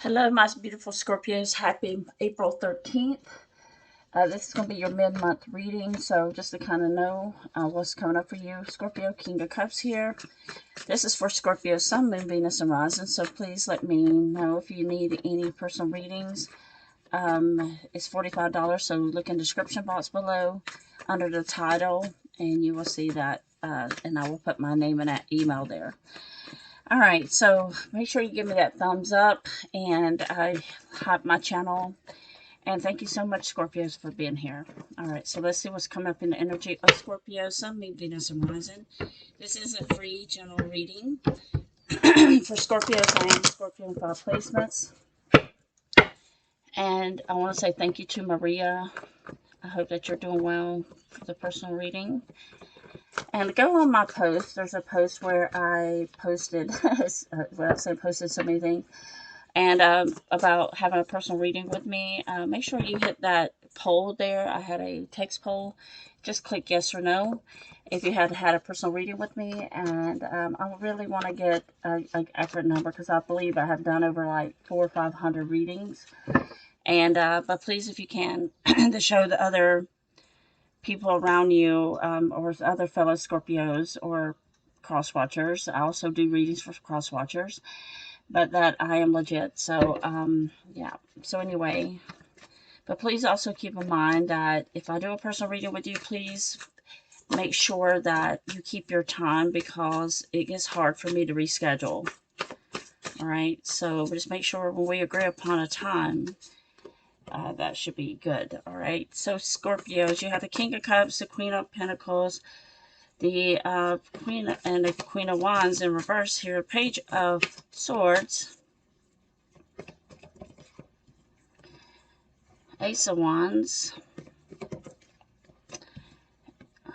Hello, my beautiful Scorpios. Happy April 13th. This is going to be your mid-month reading, so just to kind of know what's coming up for you. Scorpio, King of Cups here. This is for Scorpio Sun, Moon, Venus, and Rising, so please let me know if you need any personal readings. It's $45, so look in the description box below under the title, and you will see that, and I will put my name and that email there. Alright, so make sure you give me that thumbs up and hype my channel. And thank you so much, Scorpios, for being here. Alright, so let's see what's coming up in the energy of Scorpio, Sun, Moon, Venus, and Rising. This is a free general reading. For Scorpios, I am Scorpio in 5 placements. And I want to say thank you to Maria. I hope that you're doing well for the personal reading. And go on my post. There's a post where I posted, well, I say posted so many things, and about having a personal reading with me. Make sure you hit that poll there. I had a text poll. Just click yes or no if you had had a personal reading with me. And I really want to get an accurate number because I believe I have done over like 400 or 500 readings. And but please, if you can, to show the other people around you, or other fellow Scorpios or cross watchers. I also do readings for cross watchers, but that I am legit. So yeah, so anyway, but please also keep in mind that if I do a personal reading with you, please make sure that you keep your time because it gets hard for me to reschedule. All right, so just make sure when we agree upon a time, that should be good. All right, so Scorpios, you have the King of Cups, the Queen of Pentacles, the Queen and the Queen of Wands in reverse here, Page of Swords, Ace of Wands.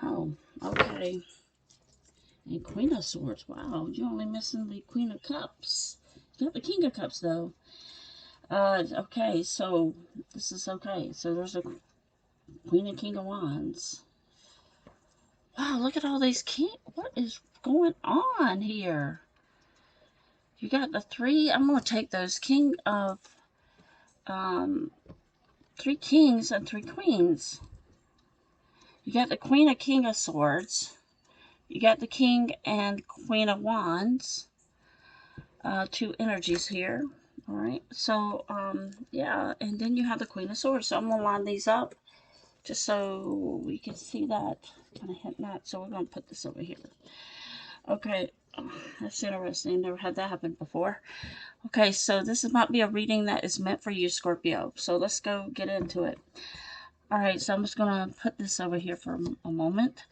Oh, okay. And Queen of Swords. Wow, you're only missing the Queen of Cups. You got the King of Cups, though. Okay, so this is okay. So there's a Queen and King of Wands. Wow, look at all these What is going on here? You got the three. I'm going to take those King of, 3 kings and 3 queens. You got the Queen and King of Swords. You got the King and Queen of Wands. 2 energies here. All right. So, yeah. And then you have the Queen of Swords. So I'm going to line these up just so we can see that. Kind of hit that. So we're going to put this over here. Okay. That's interesting. Never had that happen before. Okay. So this might be a reading that is meant for you, Scorpio. So let's go get into it. Alright, so I'm just going to put this over here for a moment.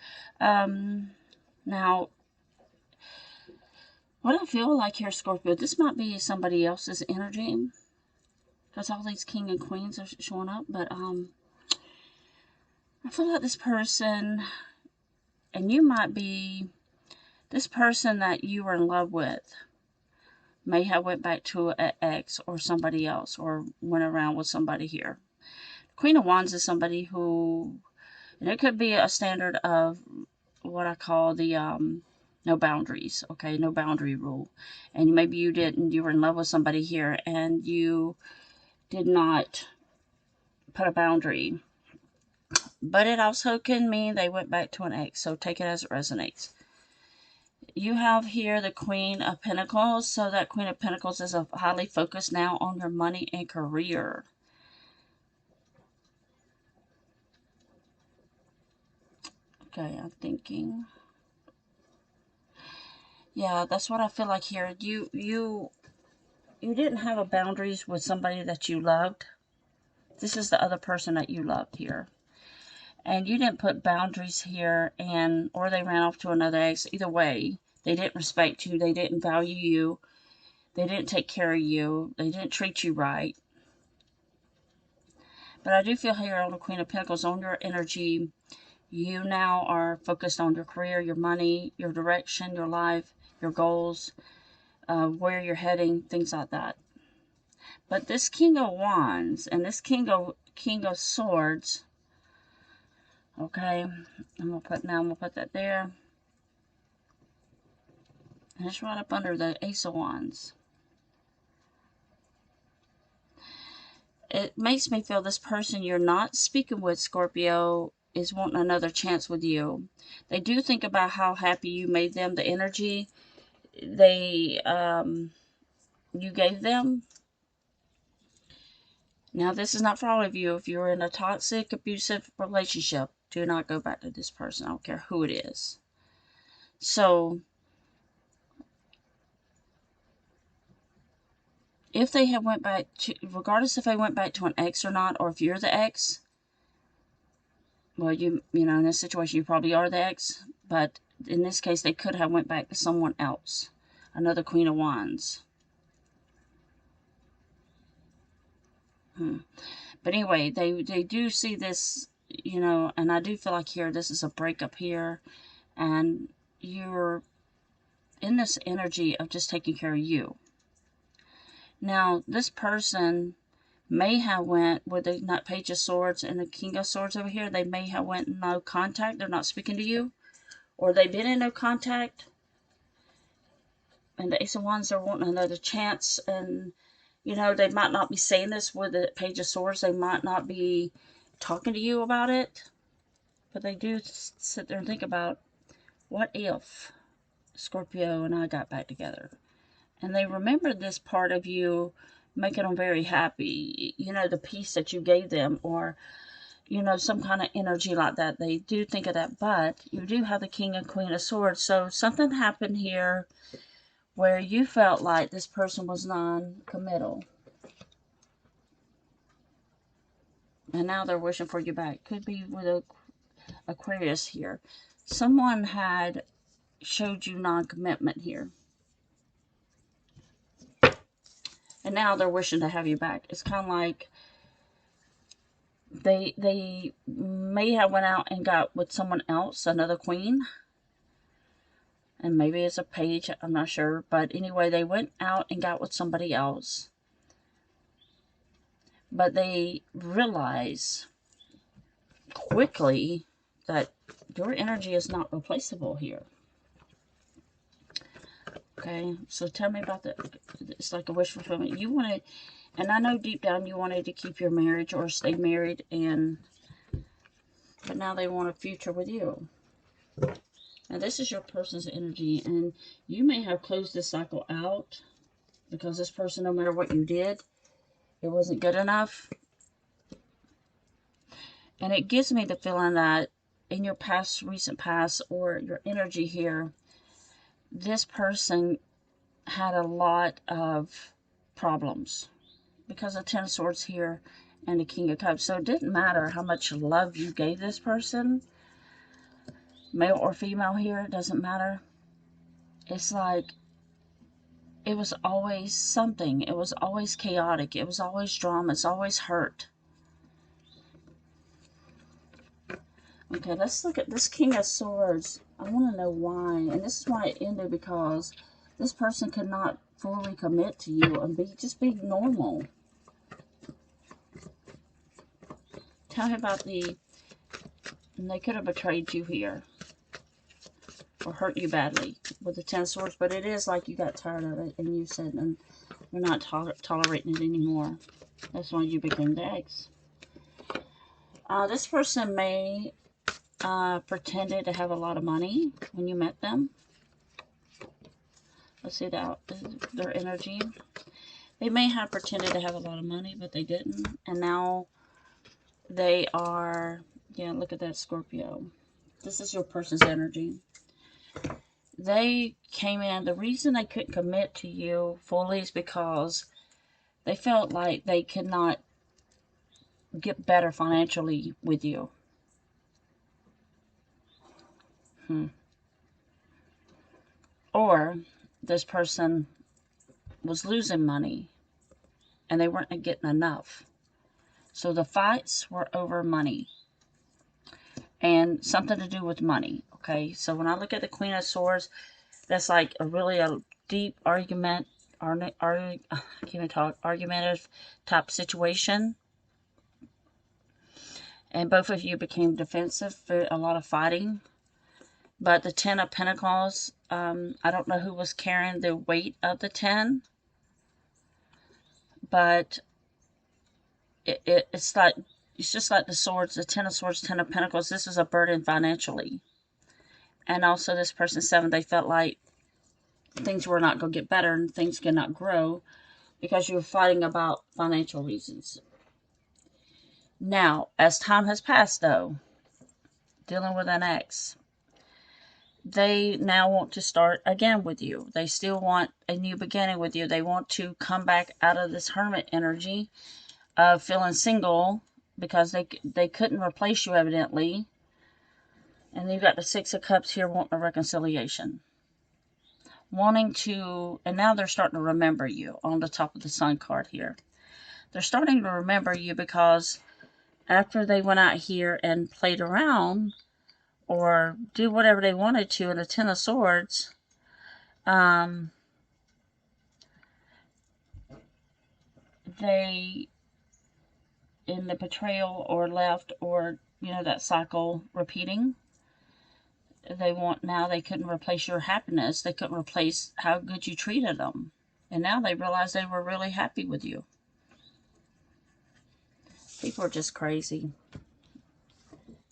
Now, what I feel like here, Scorpio, this might be somebody else's energy. Because all these king and queens are showing up. But, I feel like this person, and you might be, this person that you were in love with may have went back to an ex or somebody else, or went around with somebody here. Queen of Wands is somebody who, and it could be a standard of what I call the no boundaries, okay, no boundary rule. And maybe you were in love with somebody here and you did not put a boundary. But it also can mean they went back to an ex, so take it as it resonates. You have here the Queen of Pentacles, so that Queen of Pentacles is highly focused now on your money and career. Okay, I'm thinking. Yeah, that's what I feel like here. You didn't have a boundaries with somebody that you loved. This is the other person that you loved here. And you didn't put boundaries here, or they ran off to another ex. Either way, they didn't respect you. They didn't value you. They didn't take care of you. They didn't treat you right. But I do feel here on the Queen of Pentacles, on your energy, you now are focused on your career, your money, your direction, your life, your goals, where you're heading, things like that. But this King of Wands and this King of Swords, okay, I'm gonna put that there. And it's right up under the Ace of Wands. it makes me feel this person you're not speaking with, Scorpio, is wanting another chance with you. They do think about how happy you made them, the energy you gave them. Now, this is not for all of you. If you're in a toxic, abusive relationship, do not go back to this person. I don't care who it is. So, if they have went back to, regardless if they went back to an ex or not, or if you're the ex, well, you know, in this situation, you probably are the ex, but in this case, they could have went back to someone else. Another Queen of Wands. But anyway, they do see this, you know, and I do feel like here, this is a breakup here, and you're in this energy of just taking care of you. Now, this person may have went with the Page of Swords and the King of Swords over here. They may have went no contact. They're not speaking to you. Or they've been in no contact. And the Ace of Wands are wanting another chance. And, you know, they might not be saying this with the Page of Swords. They might not be talking to you about it. But they do sit there and think about, what if Scorpio and I got back together? And they remember this part of you making them very happy. You know, the peace that you gave them, or, you know, some kind of energy like that. They do think of that, but you do have the King and Queen of Swords. So something happened here where you felt like this person was non-committal. And now they're wishing for you back. Could be with Aquarius here. Someone had showed you non-commitment here. And now they're wishing to have you back. It's kind of like they may have went out and got with someone else, another queen. And maybe it's a page, I'm not sure. But anyway, they went out and got with somebody else. But they realize quickly that your energy is not replaceable here. Okay, so tell me about it's like a wish fulfillment. You wanted, and I know deep down you wanted to keep your marriage or stay married, but now they want a future with you. Now this is your person's energy, and you may have closed this cycle out because this person, no matter what you did, it wasn't good enough. And it gives me the feeling that in your past, recent past, or your energy here, this person had a lot of problems because of Ten of Swords here and the King of Cups. So it didn't matter how much love you gave this person, male or female here, it doesn't matter. It's like it was always something. It was always chaotic. It was always drama. It's always hurt. Okay, let's look at this King of Swords. I want to know why. And this is why it ended, because this person could not fully commit to you and just be normal. Tell me about and they could have betrayed you here. Or hurt you badly with the Ten of Swords. But it is like you got tired of it and you said, and you're not tolerating it anymore. That's why you became the ex. This person may pretended to have a lot of money when you met them. Let's see their energy. They may have pretended to have a lot of money, but they didn't. And now they are, yeah, look at that, Scorpio. This is your person's energy. They came in, the reason they couldn't commit to you fully is because they felt like they could not get better financially with you. Or this person was losing money and they weren't getting enough. So the fights were over money and something to do with money. Okay, so when I look at the Queen of Swords, that's like a deep argument, I can't even talk, argumentative type situation. And both of you became defensive for a lot of fighting. But the Ten of Pentacles, I don't know who was carrying the weight of the 10. But it's like, it's just like the swords, the Ten of Swords, Ten of Pentacles. This is a burden financially. And also this person 7, they felt like things were not going to get better and things cannot grow because you were fighting about financial reasons. Now, as time has passed though, dealing with an ex, they now want to start again with you. They still want a new beginning with you. They want to come back out of this hermit energy of feeling single because they couldn't replace you evidently. And you've got the 6 of Cups here wanting a reconciliation. Wanting to, and now they're starting to remember you on the top of the Sun card here. They're starting to remember you because after they went out here and played around or do whatever they wanted to in the Ten of Swords, they, in the betrayal or left or, you know, that cycle repeating, they want, now they couldn't replace your happiness. They couldn't replace how good you treated them. And now they realize they were really happy with you. People are just crazy.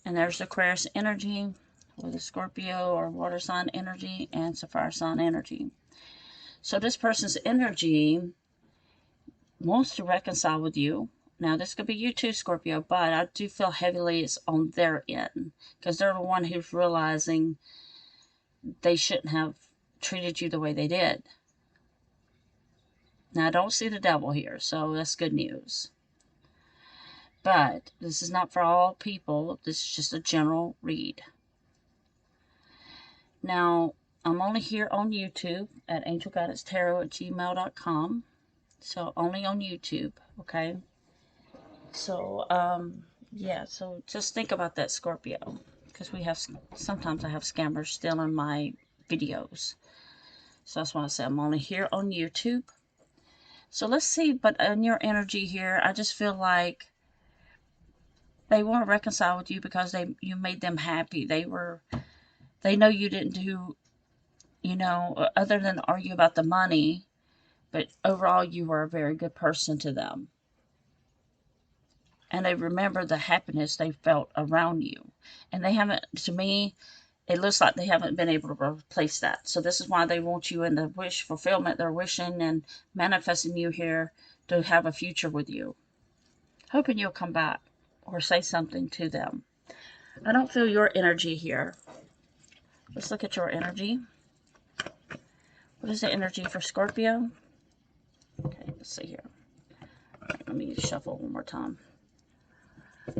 And there's Aquarius energy with a Scorpio or water sign energy and Sapphire sign energy. So this person's energy wants to reconcile with you. Now, this could be you too, Scorpio, but I do feel heavily it's on their end because they're the one who's realizing they shouldn't have treated you the way they did. Now, I don't see the devil here, so that's good news. But this is not for all people. This is just a general read. Now, I'm only here on YouTube at angelguidancetarot@gmail.com. So, only on YouTube, okay? So, yeah, so just think about that, Scorpio. Because we have, sometimes I have scammers stealing my videos. So that's why I say I'm only here on YouTube. So let's see, but in your energy here, I just feel like they want to reconcile with you because you made them happy. They know you didn't do, you know, other than argue about the money, but overall you were a very good person to them. And they remember the happiness they felt around you. And they haven't, to me, it looks like they haven't been able to replace that. So this is why they want you in the wish fulfillment. They're wishing and manifesting you here to have a future with you. Hoping you'll come back or say something to them. I don't feel your energy here. Let's look at your energy. What is the energy for Scorpio? Okay, let's see here. Let me shuffle one more time.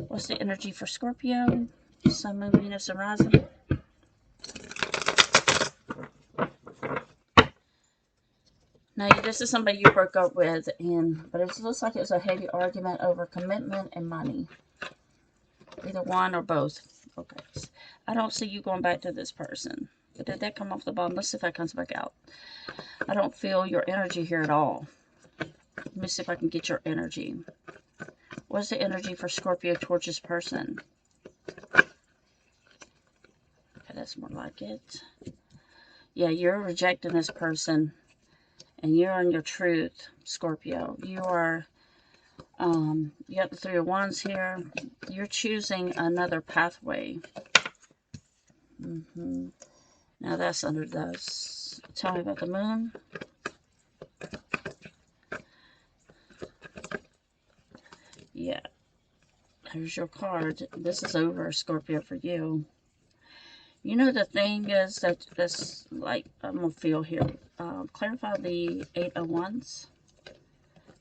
What's the energy for Scorpio? Sun, Moon, Venus, and Rising. Now, this is somebody you broke up with, but it looks like it was a heavy argument over commitment and money. Either one or both. Okay. I don't see you going back to this person. But did that come off the bottom? Let's see if that comes back out. I don't feel your energy here at all. Let me see if I can get your energy. What's the energy for Scorpio towards this person? Okay, that's more like it. Yeah, you're rejecting this person. And you're on your truth, Scorpio. You are, you got the 3 of Wands here. You're choosing another pathway. Now that's under this. Tell me about the moon. Yeah. There's your card. This is over, Scorpio, for you. You know, the thing is that this, like, I'm going to feel here. Clarify the 8 of Wands.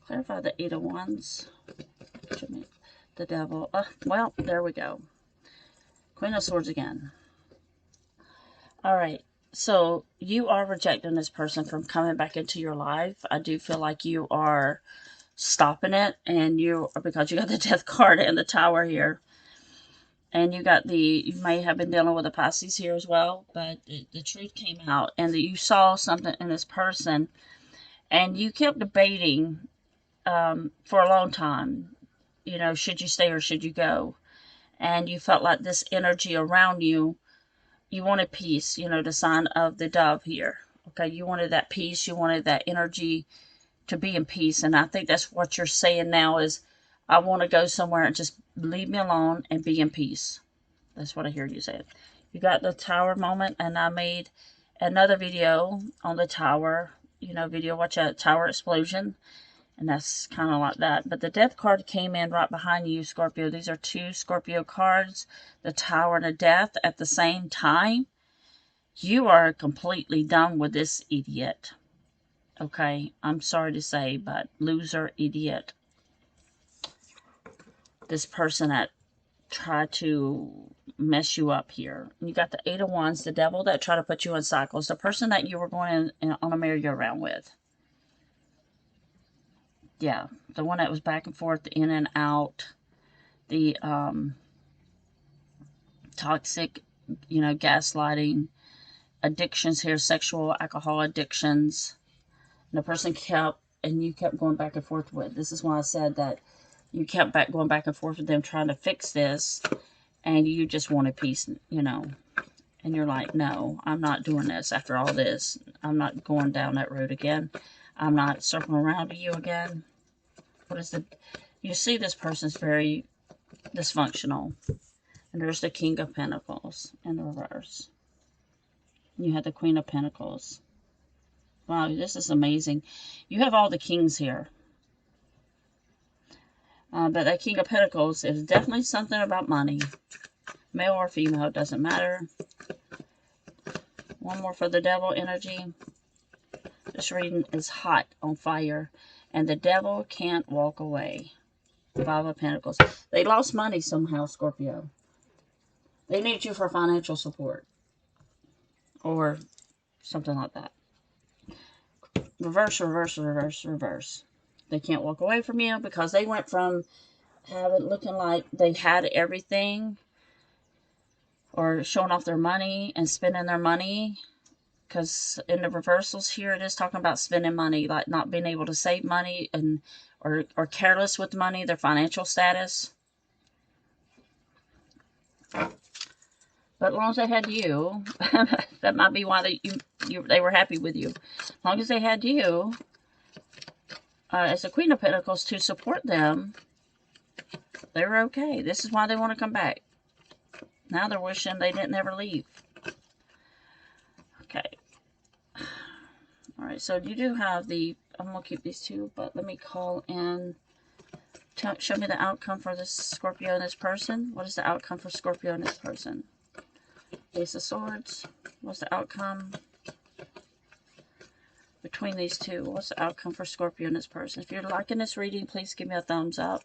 Clarify the 8 of Wands. The devil. Well, there we go. Queen of Swords again. Alright. So, you are rejecting this person from coming back into your life. I do feel like you are stopping it. And because you got the Death card and the Tower here. And you got you may have been dealing with a Pisces here as well, but the truth came out, and that you saw something in this person, and you kept debating for a long time, you know, should you stay or should you go? And you felt like this energy around you, you wanted peace, you know, the sign of the dove here. Okay, you wanted that peace, you wanted that energy to be in peace, and I think that's what you're saying now is, I want to go somewhere and just leave me alone and be in peace. That's what I hear you say. You got the tower moment, and I made another video on the tower. You know, watch a tower explosion. And that's kind of like that. But the death card came in right behind you, Scorpio. These are two Scorpio cards. The tower and the death at the same time. You are completely done with this idiot. Okay? I'm sorry to say, but loser, idiot. This person that tried to mess you up here. You got the Eight of Wands, the devil that tried to put you in cycles. The person that you were going on a merry-go-round with. Yeah, the one that was back and forth, in and out. The toxic, you know, gaslighting, addictions here, sexual, alcohol addictions. And the person you kept going back and forth with. This is why I said that you kept going back and forth with them trying to fix this, and you just wanted peace, you know. And you're like, no, I'm not doing this after all this. I'm not going down that road again. I'm not circling around to you again. What is the... You see this person's very dysfunctional. And there's the King of Pentacles in the reverse. You have the Queen of Pentacles. Wow, this is amazing. You have all the kings here. But that King of Pentacles is definitely something about money. Male or female, it doesn't matter. One more for the devil energy. This reading is hot, on fire. And the devil can't walk away. Five of Pentacles. They lost money somehow, Scorpio. They need you for financial support. Or something like that. Reverse, reverse, reverse, reverse. They can't walk away from you because they went from looking like they had everything, or showing off their money and spending their money. Because in the reversals here, it is talking about spending money, like not being able to save money, and or careless with money, their financial status. But as long as they had you, that might be why they were happy with you. As long as they had you as a Queen of Pentacles to support them, they were okay. This is why they want to come back. Now they're wishing they didn't ever leave. Okay. Alright, so you do have the... I'm going to keep these two, but let me call in... Show me the outcome for this Scorpio and this person. What is the outcome for Scorpio and this person? Ace of Swords. What's the outcome between these two? What's the outcome for Scorpio and this person? If you're liking this reading, please give me a thumbs up.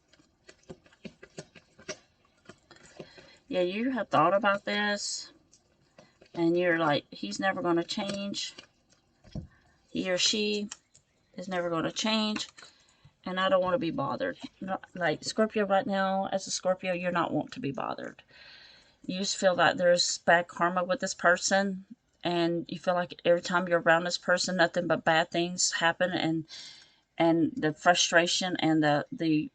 Yeah, you have thought about this, and you're like, he's never going to change. He or she is never going to change, and I don't want to be bothered. Like, Scorpio right now, as a Scorpio, you're not want to be bothered. You just feel that there's bad karma with this person, and you feel like every time you're around this person, nothing but bad things happen, and the frustration and the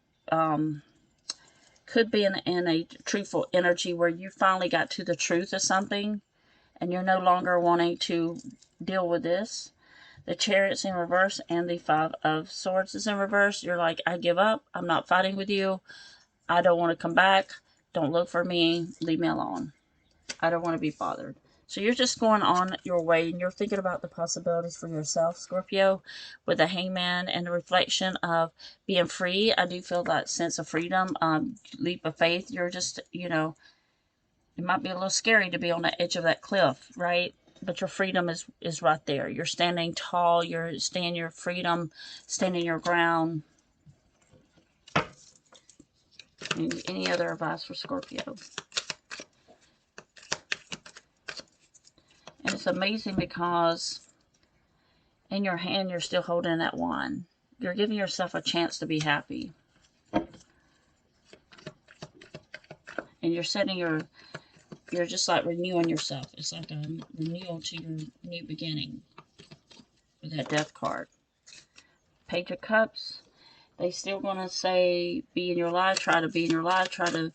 could be in a truthful energy where you finally got to the truth of something, and you're no longer wanting to deal with this. The Chariot's in reverse, and the Five of Swords is in reverse. You're like, I give up. I'm not fighting with you. I don't want to come back. Don't look for me. Leave me alone. I don't want to be bothered. So you're just going on your way, and you're thinking about the possibilities for yourself, Scorpio, with the Hangman and the reflection of being free. I do feel that sense of freedom, leap of faith. You're just, you know, it might be a little scary to be on the edge of that cliff, right? But your freedom is right there. You're standing tall. You're standing your freedom, standing your ground. Any other advice for Scorpio? And it's amazing because in your hand, you're still holding that wand. You're giving yourself a chance to be happy. And you're setting you're just like renewing yourself. It's like a renewal to your new beginning with that Death card. Page of Cups. They still going to say, be in your life, try to be in your life, try to,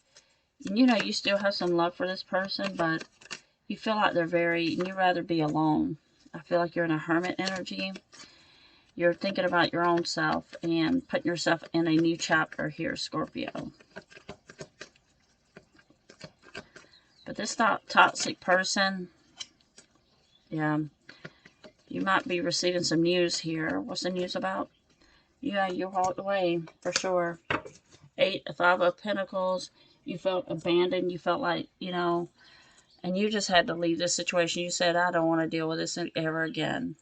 you know, you still have some love for this person, but you feel like they're you'd rather be alone. I feel like you're in a hermit energy. You're thinking about your own self and putting yourself in a new chapter here, Scorpio. But this toxic person, yeah, you might be receiving some news here. What's the news about? Yeah, you walked away, for sure. 5 of Pentacles. You felt abandoned. You felt like, you know, and you just had to leave this situation. You said, I don't want to deal with this ever again.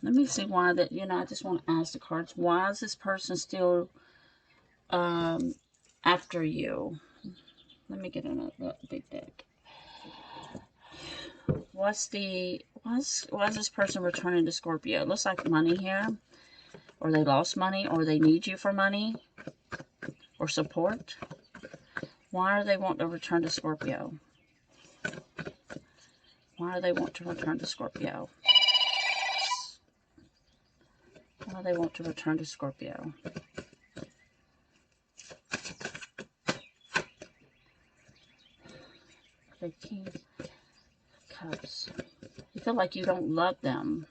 Let me see why that, you know, I just want to ask the cards. Why is this person still after you? Let me get another big deck. Why is this person returning to Scorpio? It looks like money here. Or they lost money, or they need you for money or support. Why do they want to return to Scorpio? Why do they want to return to Scorpio? Why do they want to return to Scorpio? The King of Cups. You feel like you don't love them.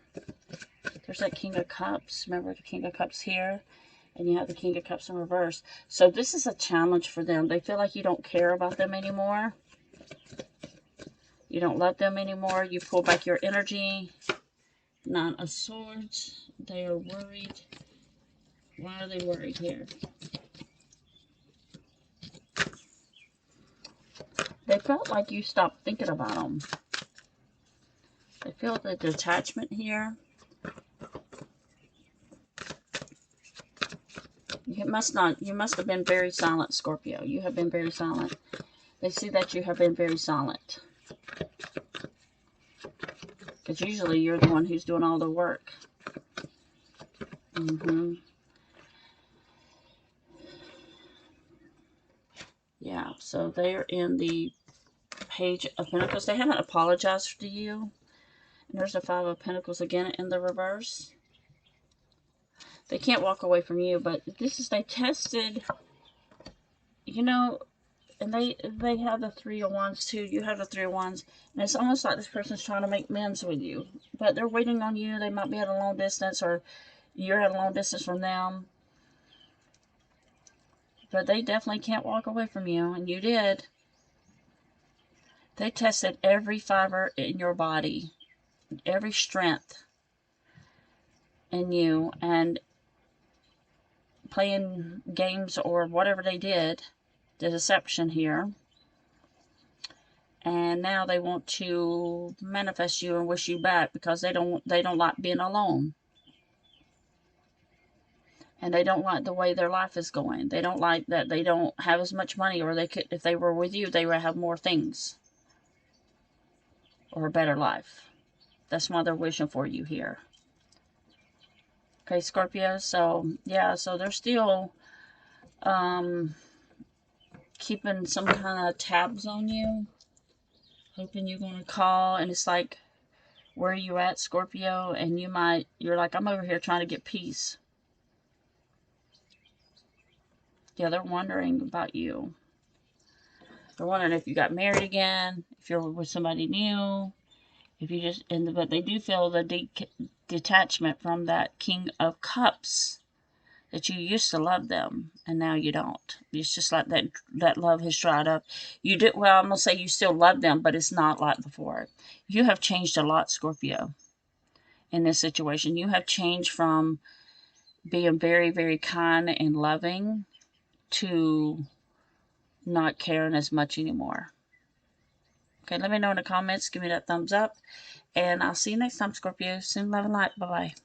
There's that King of Cups. Remember the King of Cups here? And you have the King of Cups in reverse. So this is a challenge for them. They feel like you don't care about them anymore. You don't love them anymore. You pull back your energy. 9 of Swords. They are worried. Why are they worried here? They felt like you stopped thinking about them. They feel the detachment here. You must have been very silent, Scorpio. You have been very silent. They see that you have been very silent. Because usually you're the one who's doing all the work. Yeah, so they're in the Page of Pentacles. They haven't apologized to you. And there's the 5 of Pentacles again in the reverse. They can't walk away from you, but this is, they tested, you know, and they have the 3 of Wands too. You have the 3 of Wands. And it's almost like this person's trying to make amends with you. But they're waiting on you. They might be at a long distance, or you're at a long distance from them. But they definitely can't walk away from you. And you did. They tested every fiber in your body. Every strength in you. And playing games or whatever they did. The deception here. And now they want to manifest you and wish you back because they don't like being alone. And they don't like the way their life is going. They don't like that they don't have as much money, or they could, if they were with you, they would have more things. Or a better life. That's why they're wishing for you here. Okay, Scorpio. So, yeah, so they're still keeping some kind of tabs on you. Hoping you're going to call. And it's like, where are you at, Scorpio? And you're like, I'm over here trying to get peace. Yeah, they're wondering about you. They're wondering if you got married again, if you're with somebody new, if you just, but they do feel the detachment from that King of Cups, that you used to love them, and now you don't. It's just like that love has dried up. You do, well, I'm going to say you still love them, but it's not like before. You have changed a lot, Scorpio, in this situation. You have changed from being very, very kind and loving to not caring as much anymore. Okay, let me know in the comments. Give me that thumbs up. And I'll see you next time, Scorpio. Soon, love and light. Bye-bye.